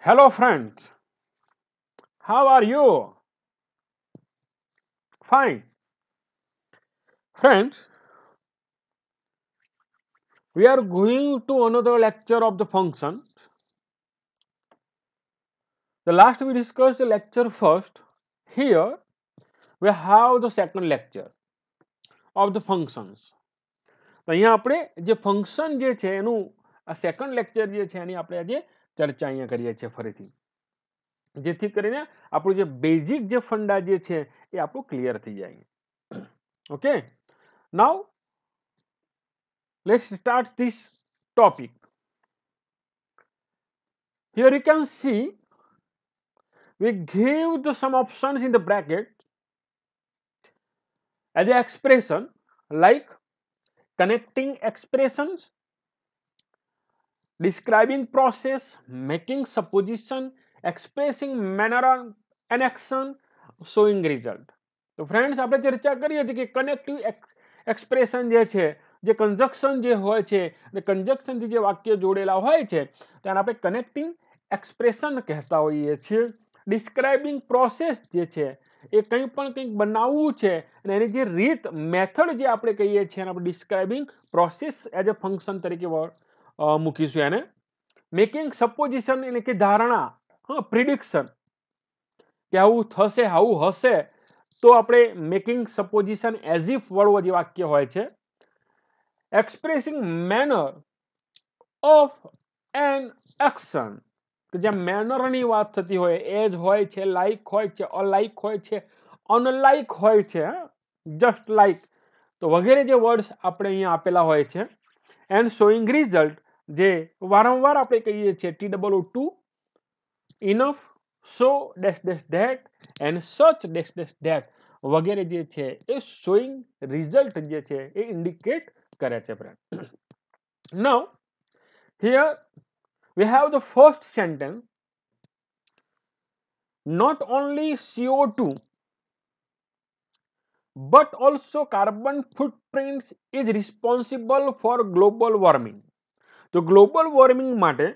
Hello friends, how are you? Fine. Friends, we are going to another lecture of the function. The last we discussed the lecture first. Here we have the second lecture of the functions. તો અહીંયા આપણે જે function જે છે એનું આ second lecture જે છે એની આપણે આજે ચર્ચા અહીંયા કરીએ છીએ ફરીથી, જેથી કરીને આપણું જે બેઝિક જે ફંડા જે છે એ આપણું ક્લિયર થઈ જાય. Okay, now let's start this topic. Here you can see we give some options in the bracket as an expression like connecting expressions, describing process, making supposition, expressing manner and action, showing result. તો friends આપણે ચર્ચા કરીએ છીએ કે connective expression જે છે, જે conjunction જે હોય છે અને કન્જક્શનથી જે વાક્ય જોડેલા હોય છે તેને આપણે કનેક્ટિંગ એક્સપ્રેશન કહેતા હોઈએ છીએ. ડિસ્ક્રાઇબિંગ પ્રોસેસ જે છે એ કંઈ પણ કંઈક બનાવવું છે અને એની જે રીત મેથડ જે આપણે કહીએ છીએ એને આપણે describing process as a function તરીકે મૂકીશું એને. મેકિંગ સપોઝિશન એટલે કે ધારણા, પ્રિડિક્શન કે આવું થશે આવું હશે તો આપણે મેકિંગ સપોઝિશન એઝ ઇફ વાળું જે વાક્ય હોય છે. Expressing manner of an action કે જ્યાં મેનરની વાત થતી હોય, એજ હોય છે, લાઈક હોય છે, અલાઈક હોય છે, અનલાઈક હોય છે, જસ્ટ લાઈક, તો વગેરે જે વર્ડ્સ આપણે અહીંયા આપેલા હોય છે. એન્ડ શોઈંગ રિઝલ્ટ જે વારંવાર આપણે કહીએ છીએ TOO2, enough, so dash dash that and such dash dash that વગેરે જે છે એ શોઈંગ રિઝલ્ટ જે છે એ ઇન્ડિકેટ કરે છે. Now here we have the first sentence. Not only CO2 but also carbon footprints is responsible for global warming. તો global warming માટે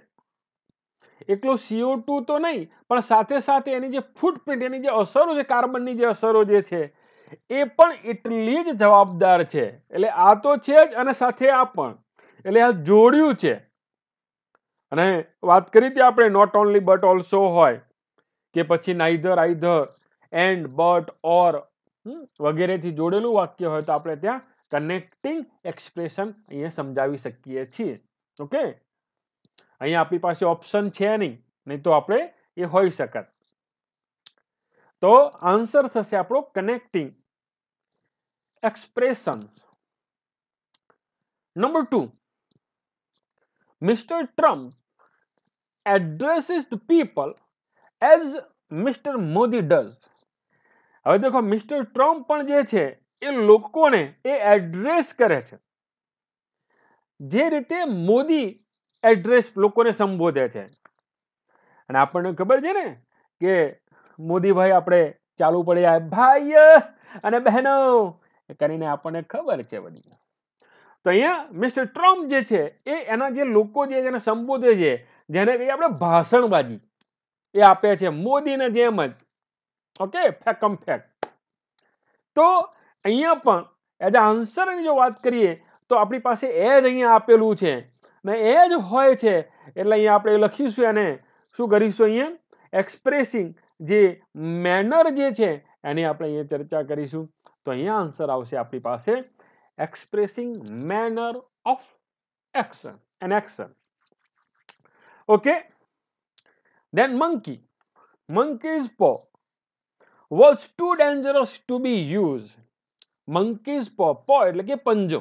એકલો CO2 તો નહીં પણ સાથે સાથે એની જે ફૂટપ્રિન્ટ, એની જે અસરો છે, કાર્બનની જે અસરો જે છે એ પણ એટલી જ જવાબદાર છે. એટલે આ તો છે જ અને સાથે આ પણ, એટલે આ જોડ્યું છે. અને વાત કરી હતી આપણે નોટ ઓનલી બટ ઓલ્સો હોય કે પછી નાઈધર, આઈધર, એન્ડ, બટ, ઓર વગેરેથી જોડેલું વાક્ય હોય તો આપણે ત્યાં કનેક્ટિંગ એક્સપ્રેશન અહીંયા સમજાવી શકીએ છીએ. ઓકે, અહીંયા આપણી પાસે ઓપ્શન છે નહીં તો આપણે એ હોઈ શકત. તો આન્સર થશે આપણો connecting expression. Number 2, Mr. Trump addresses the people as Mr. Modi does. હવે દેખો, મિસ્ટર ટ્રમ્પ પણ જે છે એ લોકોને એ એડ્રેસ કરે છે જે રીતે મોદી એડ્રેસ લોકોને સંબોધે છે. અને આપણને ખબર છે ને કે મોદીભાઈ આપણે ચાલુ પડ્યા ભાઈ અને બહેનો કરીને આપણને ખબર છે બધી. તો અહીંયા મિસ્ટર ટ્રમ્પ જે છે એ એના જે લોકો જે એને સંબોધે છે, જેને કહીએ આપણે ભાષણબાજી, એ આપે છે મોદીને જેમ જ. ઓકે, ફેકમ ફેક. તો અહીંયા પણ એઝ આન્સરની જો વાત કરીએ તો આપણી પાસે એજ અહીંયા આપેલું છે ને એજ હોય છે એટલે અહીંયા આપણે લખીશું એને શું કરીશું, અહીંયા એક્સપ્રેસિંગ જે મેનર જે છે એની આપણે અહીંયા ચર્ચા કરીશું. તો અહીંયા આન્સર આવશે આપણી પાસે expressing manner of action an action. Okay, then monkey's paw was too dangerous to be used. monkey's paw એટલે કે પંજો,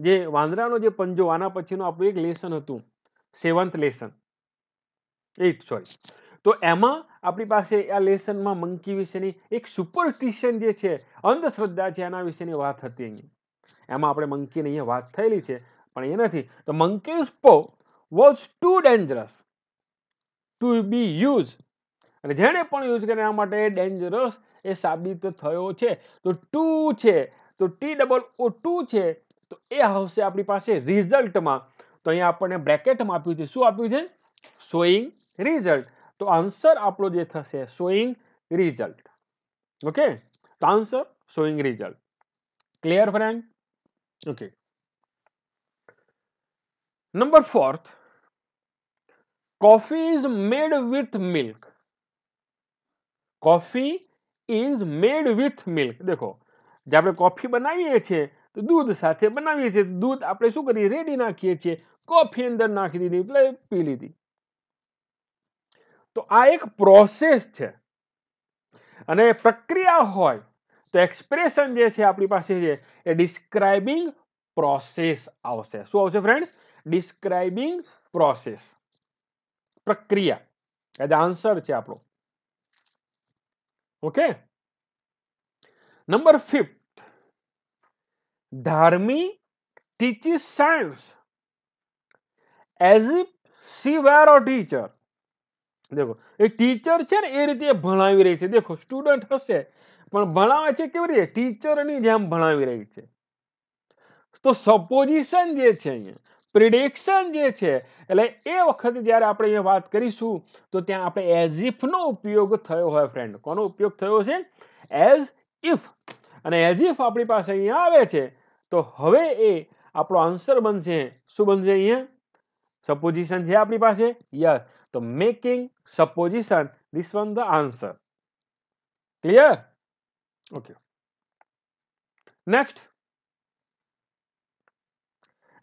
જે વાંદરાનો જે પંજો, આના પછીનું આપણું એક લેસન હતું, 7th લેસન, 8th સોરી. તો એમાં આપણી પાસે આ લેસનમાં મંકી વિશેની એક સુપરસ્ટિશન જે છે, અંધશ્રદ્ધા છે, એના વિશેની વાત હતી. એમાં આપણે મંકીની અહીંયા વાત થયેલી છે પણ એ નથી. તો monkey's paw was too dangerous to be used, અને જેણે પણ યુઝ કરે એના માટે ડેન્જરસ એ સાબિત થયો છે. તો ટુ છે તો TOO2 છે તો એ આવશે આપણી પાસે રિઝલ્ટમાં. તો અહીંયા આપણને બ્રેકેટમાં આપ્યું છે, શું આપ્યું છે, શોઈંગ રિઝલ્ટ. તો આન્સર આપણો જે થશે શોઈંગ રિઝલ્ટ. ઓકે, તો answer showing result. Clear friend? Okay. Number 4, coffee is made with milk. coffee is made with milk. देखो, જે આપણે કોફી બનાવીએ છીએ તો દૂધ સાથે બનાવીએ છીએ. દૂધ આપણે શું કરીએ, રેડી નાખીએ છીએ, કોફી અંદર નાખી દીધી એટલે પી લીધી. તો આ એક પ્રોસેસ છે અને પ્રક્રિયા હોય તો એક્સપ્રેશન જે છે આપણી પાસે છે એ ડિસ્ક્રાઇબિંગ પ્રોસેસ આવશે. શું આવશે ફ્રેન્ડ્સ? ડિસ્ક્રાઇબિંગ પ્રોસેસ, પ્રક્રિયા. એ આન્સર છે આપણો. Okay. Number 5, Dharmi teaches science as if she were a teacher. देखो, એ ટીચર છે ને એ રીતે ભણાવી રહી છે. દેખો, સ્ટુડન્ટ હશે પણ ભણાવે છે કેવી રીતે? ટીચરની જેમ ભણાવી રહી છે. તો સપોઝિશન જે છે અહીંયા, પ્રિડિક્શન જે છે, એટલે એ વખતે જ્યારે આપણે અહીંયા વાત કરીશું તો ત્યાં આપણે એઝ ઇફ નો ઉપયોગ થયો હોય ફ્રેન્ડ. કોનો ઉપયોગ થયો છે? As if. અને એઝ ઇફ આપણી પાસે અહીંયા આવે છે તો હવે એ આપણો આન્સર બનશે. શું બનશે અહીંયા? સપોઝિશન છે આપણી પાસે. યસ. તો making supposition, this one the answer. Clear? Okay. Next,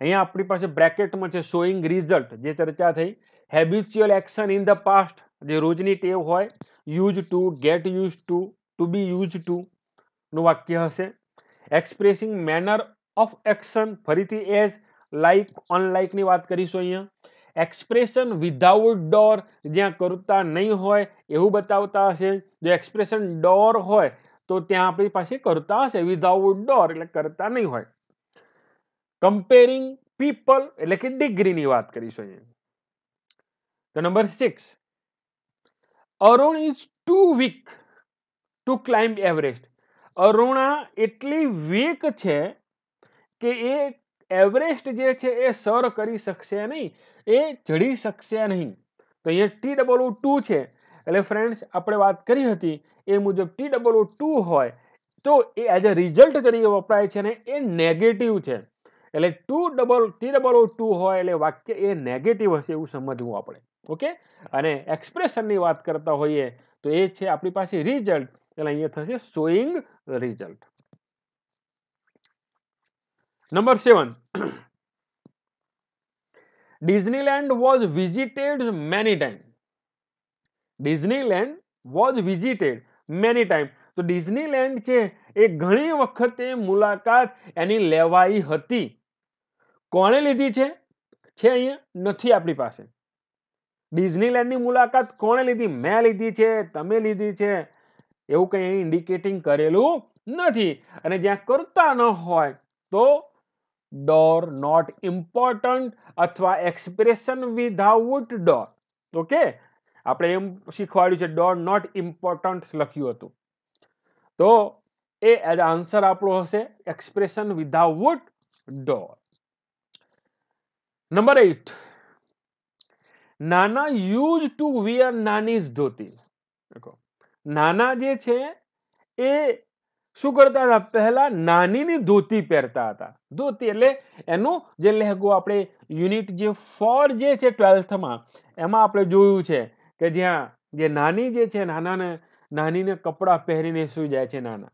અહીંયા આપણી પાસે બ્રેકેટમાં છે શોઈંગ રિઝલ્ટ, જે ચર્ચા થઈ. Habitual action in the past, જે રોજની ટેવ હોય. Use to, get use to be use to નું વાક્ય હશે. એક્સપ્રેસિંગ મેનર ઓફ એક્શન, ફરીથી એઝ, લાઈક, અનલાઈક ની વાત કરીશું અહીંયા. એક્સપ્રેશન વિધાઉટ ડોર, જ્યાં કરતા નહીં હોય એવું બતાવતા હશે. જો એક્સપ્રેશન ડોર હોય તો ત્યાં આપણી પાસે કરતા હશે. વિધાઉટ ડોર એટલે કરતા નહીં હોય. કમ્પેરિંગ પીપલ એટલે કે ડિગ્રીની વાત કરીશું અહીંયા. તો number 6, Arun is too weak to climb Everest. Aruna એટલી વીક છે કે એ એવરેસ્ટ જે છે એ સર કરી શકશે નહીં, એ ચડી શકશે નહીં. તો અહીંયા TOO છે એટલે ફ્રેન્ડ્સ આપણે વાત કરી હતી એ મુજબ TOO હોય તો એ એઝ અ રિઝલ્ટ તરીકે વપરાય છે ને એ નેગેટિવ છે. એટલે TOO હોય એટલે વાક્ય એ નેગેટિવ હશે એવું સમજવું આપણે. ઓકે. અને એક્સપ્રેશનની વાત કરતા હોઈએ તો એ છે આપણી પાસે રિઝલ્ટ, એટલે અહીંયા થશે showing result. Number 7, Disneyland was visited many times. Disneyland was visited many times. તો ડિઝનીલેન્ડ છે એ ઘણી વખતે મુલાકાત એની લેવાઈ હતી. કોણે લીધી છે? અહીંયા નથી આપણી પાસે. ડિઝનીલેન્ડની મુલાકાત કોણે લીધી? મેં લીધી છે, તમે લીધી છે, એવું કંઈ ઇન્ડિકેટિંગ કરેલું નથી. અને જ્યાં કરતા ન હોય તો ડોર, નોટ ઇમ્પોર્ટન્ટ અથવા એક્સપ્રેશન વિધાઉટ ડોર. ઓકે, આપણે એમ શીખવાડ્યું છે ડોર નોટ ઇમ્પોર્ટન્ટ લખ્યું હતું. તો એ આન્સર આપણો હશે એક્સપ્રેશન વિધાઉટ ડોર. નંબર 8, નાના યુઝ ટુ વિયર નાનીઝ ધોતી. દેખો, નાના જે છે એ શું કરતા હતા? પહેલા નાનીની ધોતી પહેરતા હતા. ધોતી એટલે એનો જે લહેંગો, આપણે યુનિટ જે 4 જે છે 12th માં એમાં આપણે જોયું છે કે જ્યાં જે નાની જે છે નાનીને કપડાં પહેરીને સુઈ જાય છે નાના.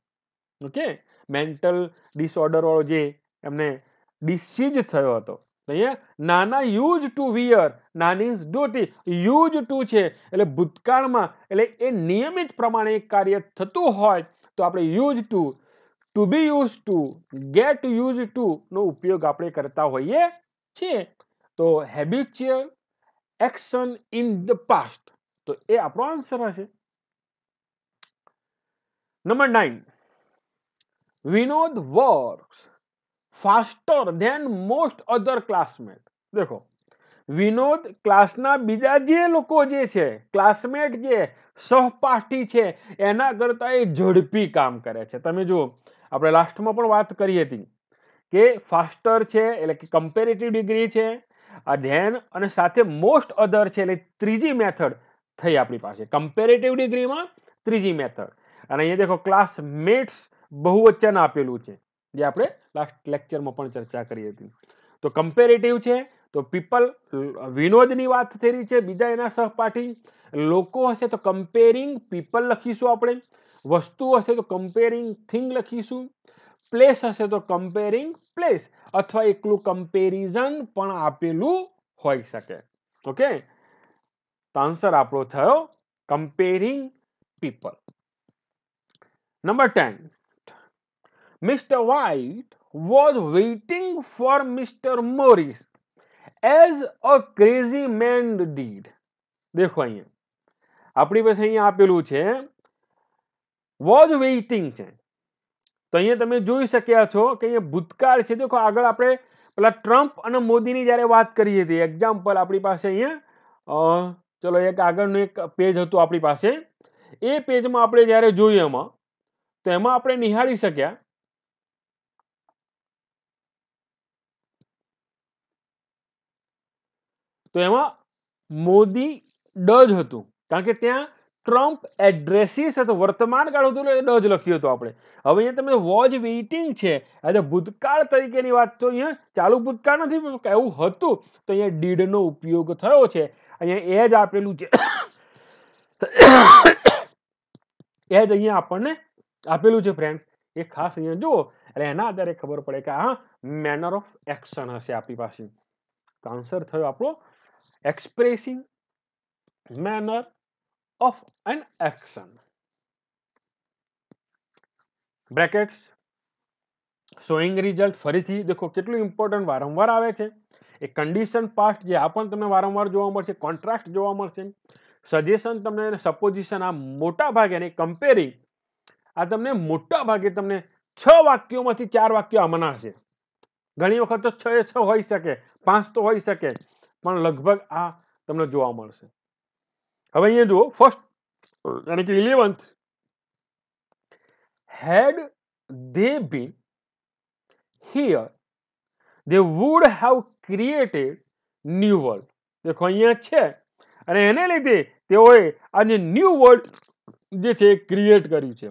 ઓકે, મેન્ટલ ડિસઓર્ડર વાળો જે એમને ડિસીઝ થયો હતો. અહીંયા નાના યુઝ ટુ વિયર નાનીઝ ધોતી. યુઝ ટુ છે એટલે ભૂતકાળમાં, એટલે એ નિયમિત પ્રમાણે કાર્ય થતું હોય તો આપણે used to be use to, get use to નો ઉપયોગ આપણે કરતા હોઈએ છીએ. તો habitual action in the past, તો એ આપણો આન્સર હશે. Number 9, Vinod works faster than most other classmate. દેખો, વિનોદ ક્લાસના બીજા જે લોકો જે છે, ક્લાસમેટ જે સહપાઠી છે એના કરતા એ ઝડપી કામ કરે છે. તમે જુઓ, આપણે લાસ્ટમાં પણ વાત કરી હતી કે ફાસ્ટર છે એટલે કે કમ્પેરેટિવ ડિગ્રી છે આ ધેન અને સાથે મોસ્ટ અધર છે એટલે ત્રીજી મેથડ થઈ આપણી પાસે કમ્પેરેટિવ ડિગ્રીમાં ત્રીજી મેથડ. અને અહીંયા દેખો ક્લાસમેટ્સ બહુવચન આપેલું છે જે આપણે લાસ્ટ લેક્ચરમાં પણ ચર્ચા કરી હતી. તો કમ્પેરેટિવ છે તો પીપલ વિનોદની વાત થઈ રહી છે, બીજા એના સહપાઠી. લોકો હશે તો કમ્પેરિંગ પીપલ લખીશું આપણે, વસ્તુ હશે તો કમ્પેરિંગ થિંગ લખીશું, પ્લેસ હશે તો કમ્પેરિંગ પ્લેસ, અથવા એકલું કમ્પેરિઝન પણ આપેલું હોઈ શકે. ઓકે, તો આન્સર આપણો થયો comparing people. Number 10, Mr. White was waiting for Mr. Morris as a crazy man did. દેખો અહીંયા આપણી પાસે અહીંયા આપેલું છે was waiting છે, તો અહીંયા તમે જોઈ શક્યા છો કે અહીંયા ભૂતકાળ છે. દેખો આગળ આપણે પેલા ટ્રમ્પ અને મોદીની જ્યારે વાત કરી હતી એક્ઝામ્પલ આપણી પાસે અહીંયા ચલો એક આગળનું એક પેજ હતું આપણી પાસે, એ પેજમાં આપણે જ્યારે જોયું એમાં તો એમાં આપણે નિહાળી શક્યા તો એમાં મોદી ડજ હતું કારણ કે ત્યાં ટ્રમ્પ એડ્રેસીસ હતો, વર્તમાન કાળ હતું એટલે ડજ લખ્યું હતું આપણે. હવે અહીંયા તમે વોઝ વેઇટિંગ છે એટલે ભૂતકાળ તરીકેની વાત, તો અહીંયા ચાલુ ભૂતકાળ નથી એવું હતું તો અહીંયા ડીડ નો ઉપયોગ થયો છે. અહીંયા એજ આપેલું છે એજ અહીંયા આપણને આપેલું છે ફ્રેન્ડ, એ ખાસ અહીંયા જુઓ એટલે એના આધારે ખબર પડે કે આ મેનર ઓફ એક્શન હશે આપણી પાસે. તો આન્સર થયો આપણો expressing manner of an action. Brackets showing result ફરીથી દેખો કેટલું ઇમ્પોર્ટન્ટ વારંવાર આવે છે. એ કન્ડિશન પાસ્ટ જે આ પણ તમને વારંવાર જોવા મળશે, કોન્ટ્રાસ્ટ જોવા મળશે, સજેશન તમને સપોઝિશન આ મોટા ભાગે અને કમ્પેરિંગ આ તમને મોટા ભાગે તમને 6 વાક્યોમાંથી 4 વાક્યો આમાંના હશે. ઘણી વખત તો 6 એ 6 હોઈ શકે, 5 તો હોઈ શકે, પણ લગભગ આ તમને જોવા મળશે. હવે અહીંયા જુઓ ફર્સ્ટ એટલે કે 11th, had they been here they would have created new world. દેખો અહીંયા છે અને એને લીધે તેઓએ આ જે ન્યૂ વર્લ્ડ જે છે ક્રિએટ કર્યું છે.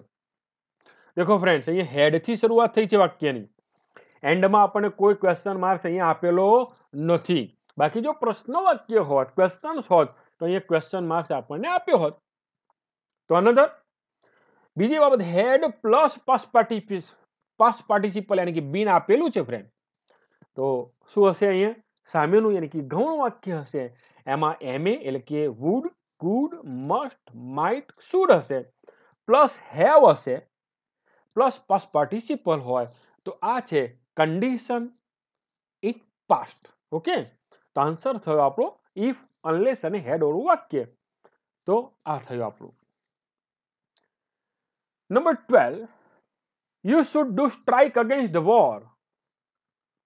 દેખો ફ્રેન્ડ્સ અહીંયા હેડ થી શરૂઆત થઈ છે વાક્યની, એન્ડમાં આપણને કોઈ ક્વેશ્ચન માર્ક્સ અહીંયા આપેલો નથી. બાકી જો પ્રશ્ન વાક્ય હોત, ક્વેશ્ચન્સ હોત તો અહીંયા ક્વેશ્ચન માર્ક્સ આપણને આપ્યો હોત. તો અનધર બીજી બાબત હેડ પ્લસ પાસ્ટ પાર્ટિસિપલ યાની કે બીન આપેલું છે ફ્રેન્ડ, તો શું હશે અહીંયા સામેનું યાની કે ગૌણ વાક્ય હશે, એમાં એમ એટલે કે would, could, must, might, should હશે, પ્લસ હેવ હશે, પ્લસ પાસ્ટ પાર્ટિસિપલ હોય તો આ છે કન્ડિશન ઇન પાસ્ટ. ઓકે, તો આન્સર થયો આપણો ઇફ, અનલેસ અને હેડ વાળું વાક્ય. તો આ થયું આપણું. Number 12, you should do strike against the war.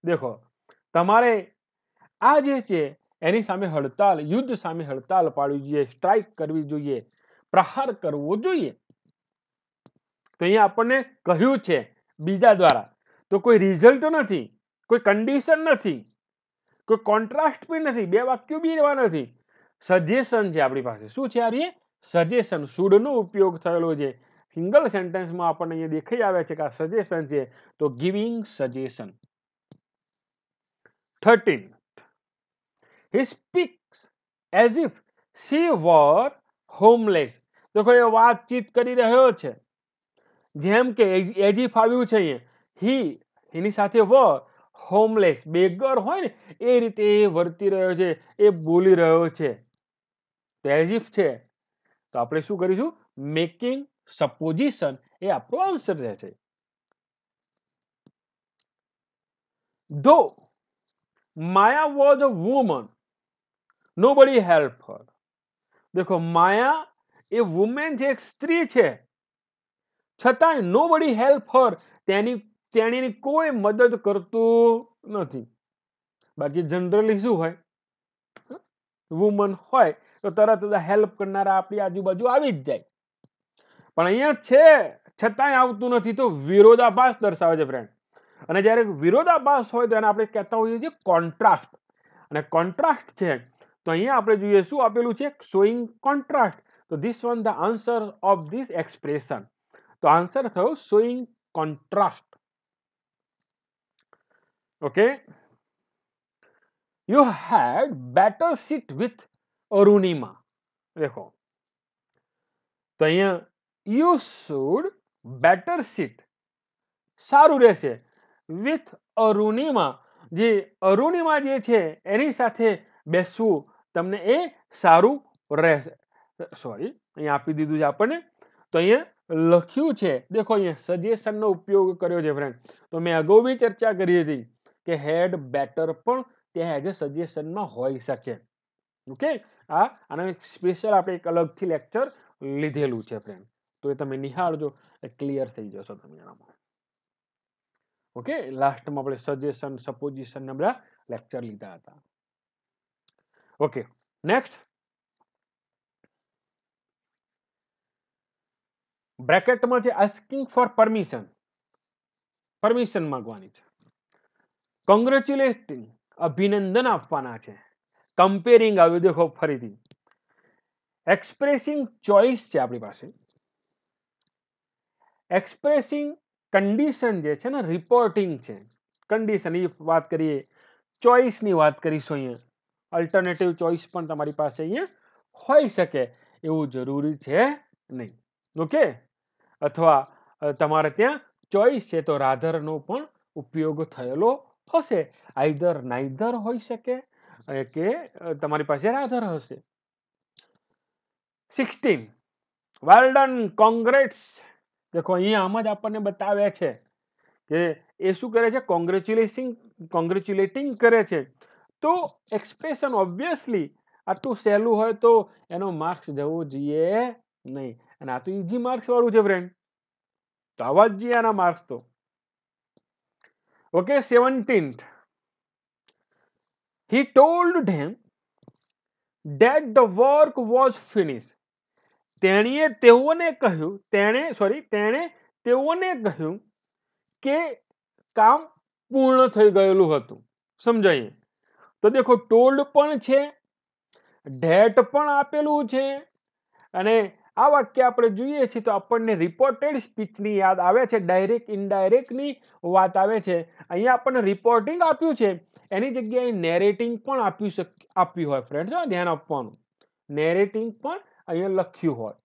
દેખો તમારે આ જે છે એની સામે હડતાલ, યુદ્ધ સામે હડતાલ પાડવી જોઈએ, સ્ટ્રાઇક કરવી જોઈએ, પ્રહાર કરવો જોઈએ. તો અહીંયા આપણને કહ્યું છે બીજા દ્વારા, તો કોઈ રિઝલ્ટ નથી, કોઈ કન્ડિશન નથી, કોઈ કોન્ટ્રાસ્ટ પણ નથી, બે વાક્યો બી એવા નથી, સજેશન છે આપણી પાસે. શું છે આ સજેશન, શુડ નો ઉપયોગ થયેલો છે. સિંગલ સેન્ટેન્સમાં આપણને અહીંયા દેખાઈ આવે છે કે આ સજેશન છે, તો giving suggestion. 13, he speaks as if she were homeless. દેખો એ વાતચીત કરી રહ્યો છે જેમ કે એજ ઇફ આવ્યું છે અહીંયા, હી એની સાથે વર, હોમલેસ બેગર હોય ને એ રીતે એ વર્તી રહ્યો છે, એ બોલી રહ્યો છે. તો એઝ ઇફ છે તો આપણે શું કરીશું, મેકિંગ સપોઝિશન, એ આપણો આન્સર રહેશે. Though Maya was a woman, nobody helped her. દેખો માયા એ વુમેન છે, એક સ્ત્રી છે, છતાંય nobody help her, તેણીની કોઈ મદદ કરતું નથી. બાકી જનરલી શું હોય, વુમન હોય તો તરત જ હેલ્પ કરનારા આપણી આજુબાજુ આવી જ જાય, પણ અહીંયા છે છતાંય આવતું નથી, તો વિરોધાભાસ દર્શાવે છે ફ્રેન્ડ. અને જ્યારે વિરોધાભાસ હોય તો એને આપણે કહેતા હોઈએ છીએ કોન્ટ્રાસ્ટ. અને કોન્ટ્રાસ્ટ છે તો અહીંયા આપણે જોઈએ શું આપેલું છે શોઈંગ કોન્ટ્રાસ્ટ તો this one the answer of this expression તો આન્સર થયો showing contrast okay you had better sit with Arunima देखो તો અહીંયા યુ શુડ બેટર સીટ સારું રહેશે વિથ અરુણિમા જે અરુણિમા જે છે એની સાથે બેસવું તમને એ સારું રહેશે સોરી અહીંયા આપી દીધું છે આપણને તો અહીંયા લખ્યું છે દેખો અહીંયા સજેશનનો ઉપયોગ કર્યો છે ફ્રેન્ડ તો મેં અગાઉ બી ચર્ચા કરી હતી કે હેડ બેટર પણ ત્યાં એઝ અ સજેશનમાં હોઈ શકે ઓકે આનો એક સ્પેશિયલ આપણે એક અલગથી લેક્ચર લીધેલું છે ફ્રેન્ડ તો એ તમે નિહાળજો એ ક્લિયર થઈ જશો તમે એનામાં ઓકે લાસ્ટમાં આપણે સજેશન સપોઝિશન ના બધા લેક્ચર લીધા હતા ઓકે નેક્સ્ટ બ્રેકેટમાં છે આસ્કિંગ ફોર પરમિશન માંગવાની છે કોંગ્રેચ્યુલેટિંગ અભિનંદન આપવાના છે કમ્પેરિંગ આવ્યું દેખો ફરીથી એક્સપ્રેસિંગ ચોઇસ છે આપણી પાસે એક્સપ્રેસિંગ કન્ડિશન જે છે ને રિપોર્ટિંગ છે કન્ડિશન એ વાત કરીએ ચોઇસની વાત કરીશું અહીંયા અલ્ટરનેટિવ ચોઇસ પણ તમારી પાસે અહીંયા હોઈ શકે એવું જરૂરી છે નહીં ઓકે અથવા તમારે ત્યાં ચોઇસ છે તો રાધરનો પણ ઉપયોગ થયેલો હશે આઈધર નાઈધર હોઈ શકે કે તમારી પાસે રાધર હશે 16 વેલ ડન કોંગ્રેટ્સ દેખો અહીંયા આમ જ આપણને બતાવે છે કે એ શું કરે છે કોંગ્રેચ્યુલેટિંગ કરે છે તો એક્સપ્રેશન ઓબ્વિયસલી આટલું સહેલું હોય તો એનો માર્ક્સ જવો જોઈએ નહીં અને આ તો ઈઝી માર્ક્સ વાળું છે ફ્રેન્ડ તો આવવા જ જોઈએ આના માર્ક્સ તો okay 17th he told them that the work was finished તેણે તેઓને કહ્યું કે કામ પૂર્ણ થઈ ગયેલું હતું સમજાઈએ તો દેખો ટોલ્ડ પણ છે ડેટ પણ આપેલું છે અને આ વાક્ય આપણે જોઈએ છીએ તો આપણને રિપોર્ટેડ સ્પીચની યાદ આવે છે ડાયરેક્ટ ઇનડાયરેક્ટની વાત આવે છે અહીંયા આપણને રિપોર્ટિંગ આપ્યું છે એની જગ્યાએ નેરેટિંગ પણ આપ્યું હોય ફ્રેન્ડ્સ ધ્યાન આપવાનું નેરેટિંગ પણ અહીંયા લખ્યું હોય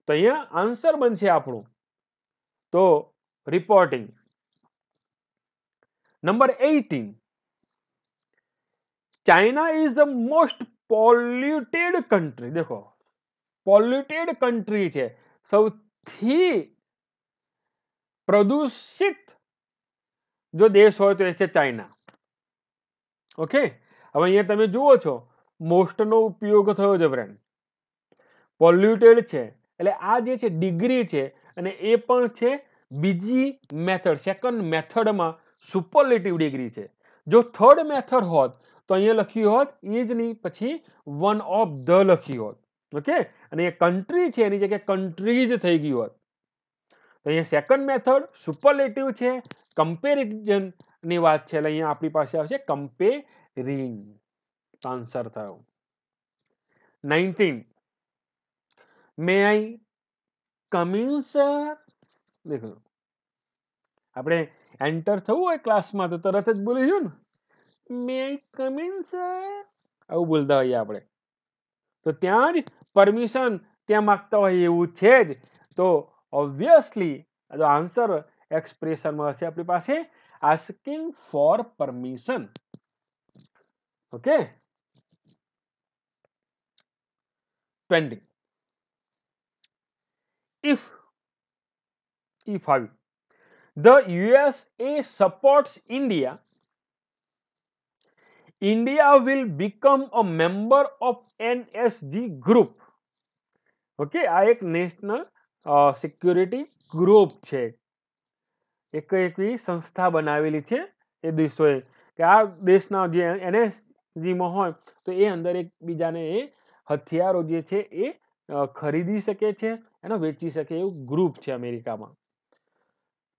તો અહીંયા આન્સર બનશે આપણું તો reporting number 18 China is the most polluted country દેખો પોલ્યુટેડ કન્ટ્રી છે સૌથી પ્રદૂષિત જો દેશ હોય તો એ છે ચાઇના ઓકે હવે અહીંયા તમે જુઓ છો મોસ્ટ નો ઉપયોગ થયો છે ફ્રેન્ડ પોલ્યુટેડ છે એટલે આ જે છે ડિગ્રી છે અને એ પણ છે બીજી મેથડ સેકન્ડ મેથડમાં સુપરલેટિવ ડિગ્રી છે જો થર્ડ મેથડ હોત તો અહીંયા લખ્યું હોત ઇઝ ની પછી વન ઓફ ધ લખ્યું હોત ઓકે અને એ કન્ટ્રી છે એની જગ્યાએ કન્ટ્રીઝ થઈ ગયું હોત તો અહીંયા સેકન્ડ મેથડ સુપરલેટિવ છે કમ્પેરિઝન ની વાત છે એટલે અહીંયા આપણી પાસે આવશે કમ્પેરિંગ આન્સર થયો 19 મે આઈ કમ ઇન સર દેખો આપણે એન્ટર થવું હોય ક્લાસમાં તો તરત જ બોલી જો ને મે આઈ કમ ઇન સર આવું બોલતા હોઈએ આપણે તો ત્યાં જ પરમિશન ત્યાં માંગતા હોય એવું છે જ તો ઓબ્વિયસલી આન્સર એક્સપ્રેશનમાં હશે આપણી પાસે asking for permission okay 20 if the USA supports India will become a member of NSG group okay આ એક નેશનલ સિક્યુરિટી ગ્રુપ છે એક એવી સંસ્થા બનાવેલી છે એ દેશોએ કે આ દેશના જે NSG માં હોય તો એ અંદર એક બીજાને એ હથિયારો જે છે એ ખરીદી શકે છે એનો વેચી શકે એવું ગ્રુપ છે અમેરિકામાં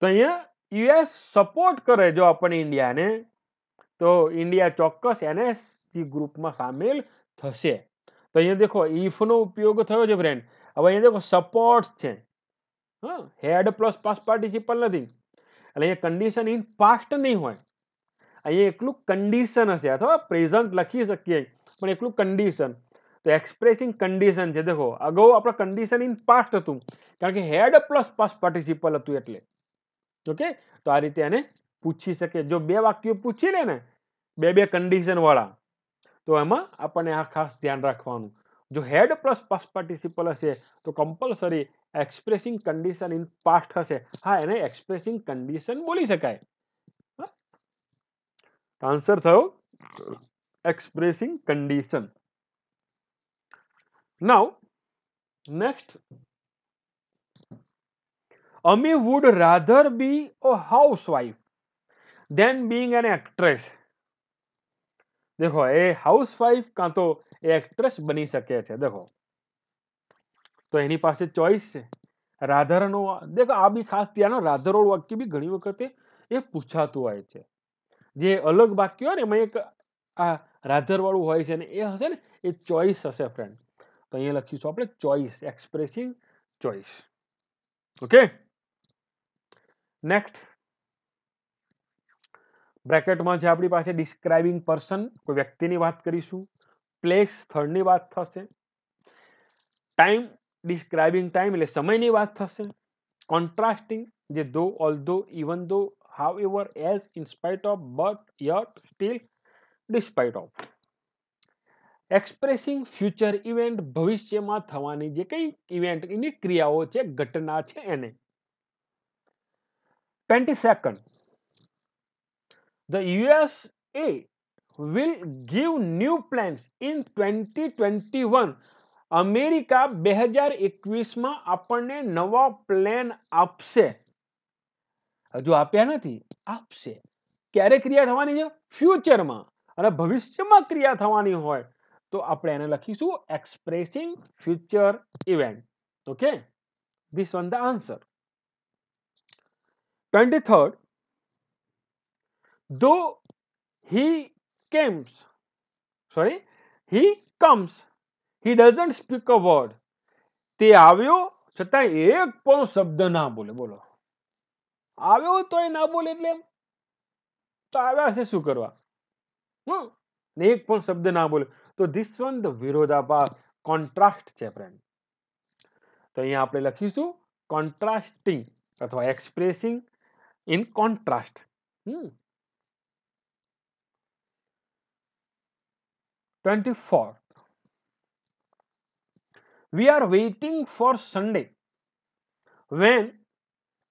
તો અહીંયા યુએસ સપોર્ટ કરે જો આપણને ઇન્ડિયાને તો ઇન્ડિયા ચોક્કસ NSG ગ્રુપમાં સામેલ થશે. તો અહીંયા દેખો if નો ઉપયોગ થયો છે ફ્રેન્ડ. હવે અહીંયા દેખો સપોર્ટ છે, હા, હેડ પ્લસ પાસ્ટ પાર્ટિસિપલ નથી એટલે અહીંયા કન્ડિશન ઇન પાસ્ટ નહીં હોય, અહીંયા એકલું કન્ડિશન હશે અથવા પ્રેઝન્ટ લખી શકીએ પણ એકલું કન્ડિશન. તો એક્સપ્રેસિંગ કન્ડિશન છે. દેખો અગાઉ આપણે કન્ડિશન ઇન પાસ્ટ હતું કારણ કે હેડ પ્લસ પાસ્ટ પાર્ટિસિપલ હતું એટલે. ઓકે, તો આ રીતે આને પૂછી શકે. જો બે વાક્યો પૂછી લે ને બે કન્ડિશન વાળા તો એમાં આપણને આ ખાસ ધ્યાન રાખવાનું. જો હેડ પ્લસ પાસ્ટ પાર્ટિસિપલ હશે તો compulsory expressing condition in past હશે. હા, એને એક્સપ્રેસિંગ કન્ડિશન બોલી શકાય. આન્સર થયો expressing condition. Now next, Ami would rather be a housewife than being an actress. देखो એ હાઉસવાઇફ કાં તો એ એક્ટ્રેસ બની શકે છે. देखो તો એની પાસે ચોઈસ છે. રાધરનો देखो આ બી ખાસ ધ્યાન, રાધરવાળું વાક્ય બી ઘણી વખતે એ પૂછાતું હોય છે. જે અલગ વાક્ય હોય ને એમાં એક આ રાધરવાળું હોય છે ને એ હશે ને એ ચોઈસ હશે ફ્રેન્ડ. તો અહીંયા લખીશું આપણે choice, expressing choice. Okay, next બ્રેકેટમાં છે આપણી પાસે ડિસ્ક્રાઇબિંગ પર્સન, કોઈ વ્યક્તિની વાત કરીશું. પ્લેસ, સ્થળની વાત થશે. ટાઈમ, ડિસ્ક્રાઇબિંગ ટાઈમ એટલે સમયની વાત થશે. કોન્ટ્રાસ્ટિંગ જે though, although, even though, however, as, in spite of, but, yet, still, despite of. Expressing future event ભવિષ્યમાં થવાની જે કઈ ઇવેન્ટ એની ક્રિયાઓ છે, ઘટના છે એને. 22nd, the USA will give new plans in 2021. America 2021માં આપણને નવા પ્લાન આપશે. હજુ આપ્યા નથી, આપશે. ક્યારે ક્રિયા થવાની છે? ફ્યુચરમાં. અને ભવિષ્યમાં ક્રિયા થવાની હોય તો આપણે એને લખીશું expressing future event. Okay, this one the answer. 23rd, though he comes, he doesn't speak a word. તે આવ્યો છતાં એક પણ શબ્દ ના બોલે. બોલો, આવ્યો તો એ ના બોલે એટલે તો આવ્યા છે શું કરવા? એક પણ શબ્દ ના બોલે તો ધીસ વન ધ વિરોધાભાસ, કોન્ટ્રાસ્ટ છે ફ્રેન્ડ. તો અહીંયા આપણે લખીશું કોન્ટ્રાસ્ટિંગ અથવા expressing in contrast. 24th, we are waiting for Sunday when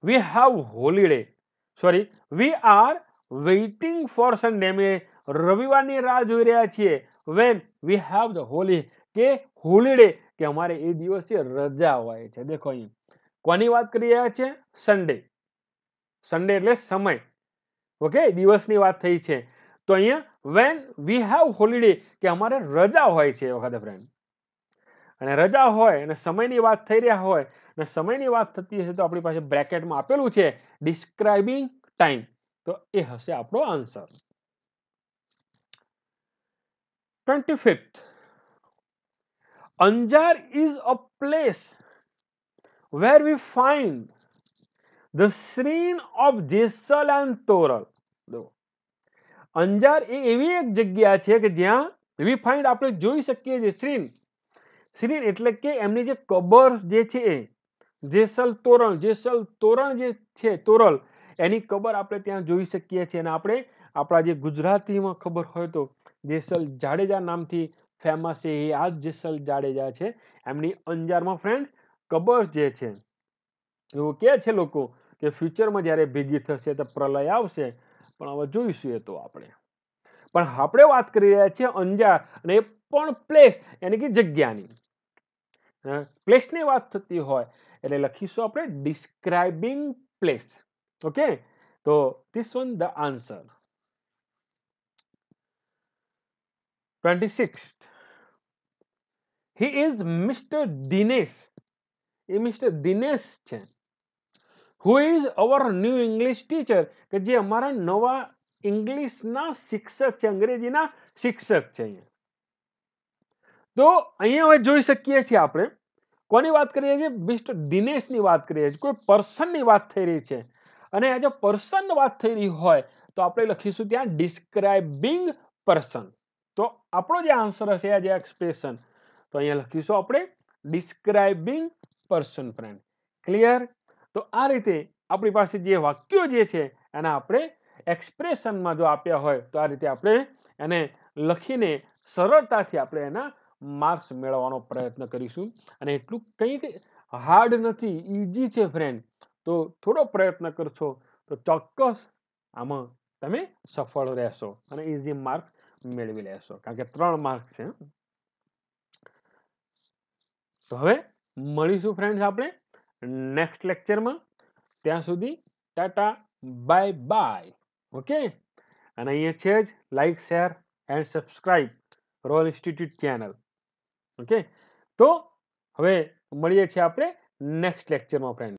we have holiday. Sorry, we are waiting for Sunday. અમે રવિવારની રાહ જોઈ રહ્યા છીએ. when we have the holiday કે અમારે એ દિવસે રજા હોય છે. દેખો અહીં કોની વાત કરી રહ્યા છે? સન્ડે. સન્ડે એટલે સમય. ઓકે, દિવસની વાત થઈ છે. તો અહીંયા when we have holiday કે અમારે રજા હોય છે એ વખતે ફ્રેન્ડ. અને રજા હોય અને સમયની વાત થઈ રહ્યા હોય અને સમયની વાત થતી હશે તો આપણી પાસે બ્રેકેટમાં આપેલું છે ડિસ્ક્રાઇબિંગ ટાઈમ. તો એ હશે આપણો answer. 25th, Anjar is a place where we find the shrine of Jessal and Toral. Anjar એ એવી એક જગ્યા છે કે જ્યાં we find આપણે જોઈ શકીએ છીએ શ્રીન. શ્રીન એટલે કે એમની જે કબર જે છે જેસલ તોરણ, જેસલ તોરણ જે છે તોરલ એની કબર આપણે ત્યાં જોઈ શકીએ છીએ. અને આપણે આપણા જે ગુજરાતીમાં ખબર હોય તો જેસલ જાડેજા નામથી ફેમસ છે એ આ જ જેસલ જાડેજા છે. એમની અંજારમાં ફ્રેન્ડ કબર જે છે એવું કહે છે લોકો કે ફ્યુચરમાં જ્યારે ભેગી થશે તો પ્રલય આવશે. પણ હવે જોઈશું એ તો આપણે. પણ આપણે વાત કરી રહ્યા છીએ અંજાર અને એ પણ પ્લેસ એટલે કે જગ્યાની. પ્લેસની વાત થતી હોય એટલે લખીશું આપણે ડિસ્ક્રાઇબિંગ પ્લેસ. ઓકે, તો this one the answer. 26th, he is Mr. Dinesh. A mister Dinesh છે. who is our new English teacher કે જે અમારા નવા ઇંગ્લિશના શિક્ષક છે, અંગ્રેજીના શિક્ષક છે અહીંયા. તો અહીંયા હવે જોઈ શકીએ છીએ આપણે કોની વાત કરીએ છીએ? મિસ્ટર દિનેશની વાત કરીએ છીએ. કોઈ પર્સનની વાત થઈ રહી છે અને આ જો પર્સન વાત થઈ રહી હોય તો આપણે લખીશું ત્યાં ડિસ્ક્રાઇબિંગ પર્સન. તો આપણો જે આન્સર હશે, આ જે એક્સપ્રેશન, તો અહીંયા લખીશું આપણે ડિસ્ક્રાઇબિંગ પર્સન. Friend, clear? તો આ રીતે આપણી પાસે જે વાક્યો જે છે એના આપણે એક્સપ્રેશનમાં જો આપ્યા હોય તો આ રીતે આપણે એને લખીને સરળતાથી આપણે એના માર્ક્સ મેળવવાનો પ્રયત્ન કરીશું. અને એટલું કંઈક હાર્ડ નથી, ઈઝી છે ફ્રેન્ડ. તો થોડો પ્રયત્ન કરશો તો ચોક્કસ આમાં તમે સફળ રહેશો અને ઈઝી માર્ક મેળવી લેશો, કારણ કે 3 માર્ક છે. તો હવે મળીશું ફ્રેન્ડ્સ આપણે નેક્સ્ટ લેક્ચરમાં. ત્યાં સુધી ટાટા, બાય બાય. ઓકે, અને અહીંયા છે જ like, share and subscribe royal institute channel. Okay, તો હવે મળીએ છીએ આપણે નેક્સ્ટ લેક્ચરમાં ફ્રેન્ડ.